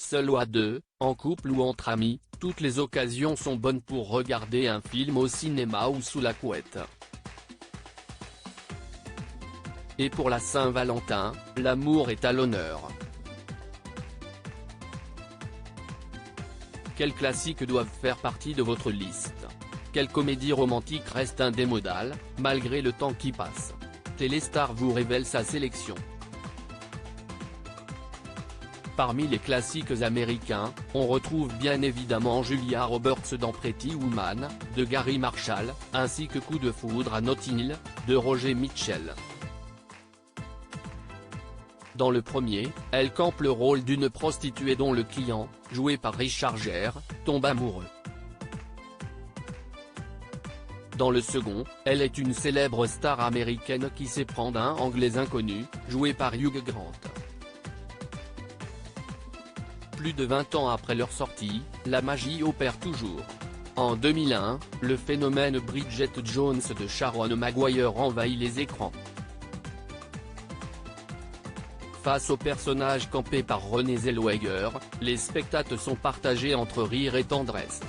seul ou à deux, en couple ou entre amis, toutes les occasions sont bonnes pour regarder un film au cinéma ou sous la couette. Et pour la Saint-Valentin, l'amour est à l'honneur. Quels classiques doivent faire partie de votre liste? Quelle comédie romantique reste indémodable, malgré le temps qui passe? Téléstar vous révèle sa sélection. Parmi les classiques américains, on retrouve bien évidemment Julia Roberts dans Pretty Woman, de Gary Marshall, ainsi que Coup de foudre à Notting Hill, de Roger Mitchell. Dans le premier, elle campe le rôle d'une prostituée dont le client, joué par Richard Gere, tombe amoureux. Dans le second, elle est une célèbre star américaine qui s'éprend d'un Anglais inconnu, joué par Hugh Grant. Plus de 20 ans après leur sortie, la magie opère toujours. En 2001, le phénomène Bridget Jones de Sharon Maguire envahit les écrans. Face au personnage campé par Renée Zellweger, les spectateurs sont partagés entre rire et tendresse.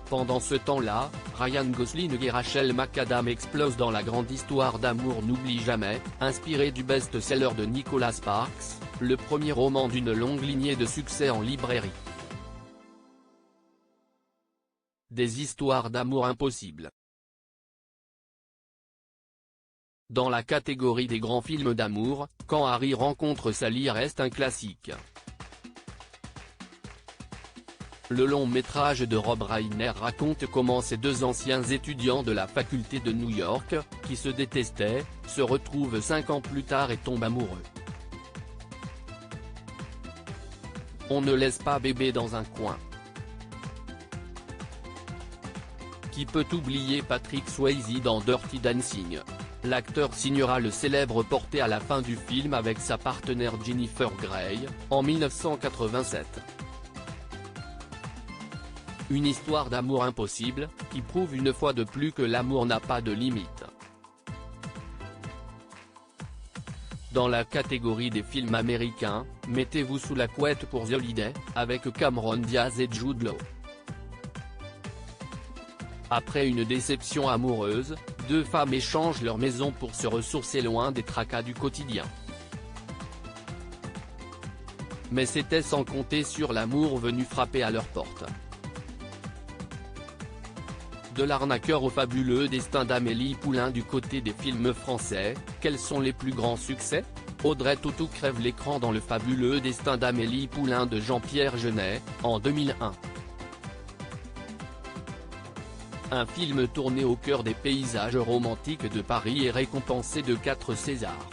Pendant ce temps-là, Ryan Gosling et Rachel McAdams explosent dans La grande histoire d'amour n'oublie jamais, inspiré du best-seller de Nicholas Sparks, le premier roman d'une longue lignée de succès en librairie. Des histoires d'amour impossibles. Dans la catégorie des grands films d'amour, Quand Harry rencontre Sally reste un classique. Le long métrage de Rob Reiner raconte comment ces deux anciens étudiants de la faculté de New York, qui se détestaient, se retrouvent 5 ans plus tard et tombent amoureux. On ne laisse pas bébé dans un coin. Qui peut oublier Patrick Swayze dans Dirty Dancing? L'acteur signera le célèbre porté à la fin du film avec sa partenaire Jennifer Grey, en 1987. Une histoire d'amour impossible, qui prouve une fois de plus que l'amour n'a pas de limite. Dans la catégorie des films américains, mettez-vous sous la couette pour The Holiday, avec Cameron Diaz et Jude Law. Après une déception amoureuse, deux femmes échangent leur maison pour se ressourcer loin des tracas du quotidien. Mais c'était sans compter sur l'amour venu frapper à leur porte. De l'arnaqueur au fabuleux destin d'Amélie Poulain du côté des films français, quels sont les plus grands succès? Audrey Tautou crève l'écran dans Le fabuleux destin d'Amélie Poulain de Jean-Pierre Jeunet, en 2001. Un film tourné au cœur des paysages romantiques de Paris et récompensé de 4 Césars.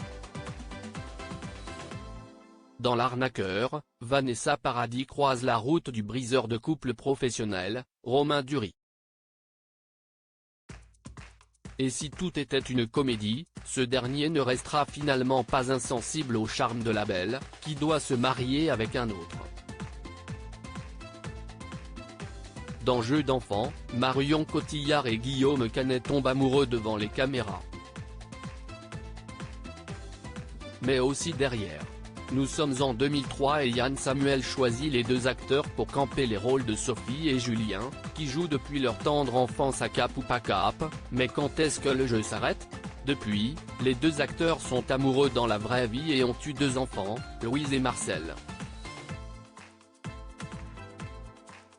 Dans L'arnaqueur, Vanessa Paradis croise la route du briseur de couple professionnel, Romain Duris. Et si tout était une comédie, ce dernier ne restera finalement pas insensible au charme de la belle, qui doit se marier avec un autre. Dans Jeux d'enfants, Marion Cotillard et Guillaume Canet tombent amoureux devant les caméras. Mais aussi derrière. Nous sommes en 2003 et Yann Samuel choisit les deux acteurs pour camper les rôles de Sophie et Julien, qui jouent depuis leur tendre enfance à Cap ou pas Cap, mais quand est-ce que le jeu s'arrête? Depuis, les deux acteurs sont amoureux dans la vraie vie et ont eu 2 enfants, Louise et Marcel.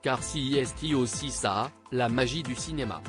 Car si est aussi ça, la magie du cinéma.